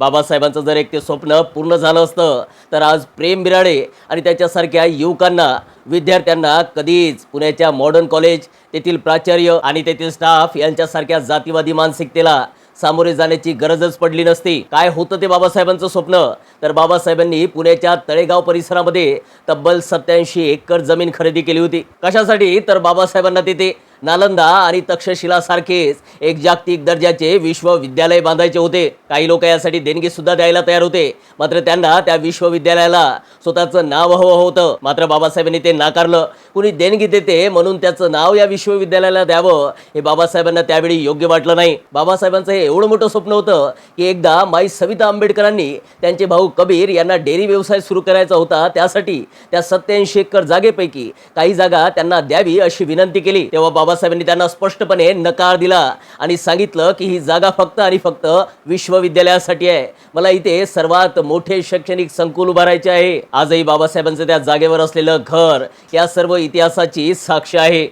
बाबासाहेबांचं जर एक ते स्वप्न पूर्ण झालं असतं तर आज प्रेम बिराडे आणि त्याच्यासारख्या युवकांना, विद्यार्थ्यांना कधीच पुण्याच्या मॉडर्न कॉलेज, तेथील प्राचार्य आणि तेथील स्टाफ यांच्यासारख्या जातीवादी मानसिकतेला सामोरे जाण्याची गरजच पडली नसती। काय होतं ते बाबासाहेबांचं स्वप्न? तर बाबासाहेबांनी पुण्याच्या तळेगाव परिसरामध्ये तब्बल 87 एकर जमीन खरेदी केली होती। कशासाठी? तर बाबासाहेबांना तिथे नालंदा आणि तक्षशिला सारखेच एक जागतिक दर्जाचे विश्वविद्यालय बांधायचे होते। काही लोक यासाठी देणगी सुद्धा द्यायला तयार होते, मात्र त्यांना त्या विश्वविद्यालयाला स्वतःचं नाव हवं होतं। मात्र बाबासाहेबांनी ते नाकारलं। कुणी देणगी देते म्हणून त्याचं नाव या विश्वविद्यालयाला द्यावं हे बाबासाहेबांना त्यावेळी योग्य वाटलं नाही। बाबासाहेबांचं हे एवढं मोठं स्वप्न होतं की एकदा माई सविता आंबेडकरांनी त्यांचे भाऊ कबीर यांना डेअरी व्यवसाय सुरू करायचा होता, त्यासाठी त्या 87 एकर जागेपैकी काही जागा त्यांना द्यावी अशी विनंती केली। तेव्हा बाबासाहेबांनी त्यांना स्पष्टपणे नकार दिला आणि सांगितलं की ही जागा फक्त आणि फक्त विश्वविद्यालयासाठी आहे। मला इथे सर्वात मोठे शैक्षणिक संकुल उभारायचे आहे। आजही बाबासाहेबांचं त्या जागेवर असलेलं घर या सर्व इतिहासाची साक्ष आहे।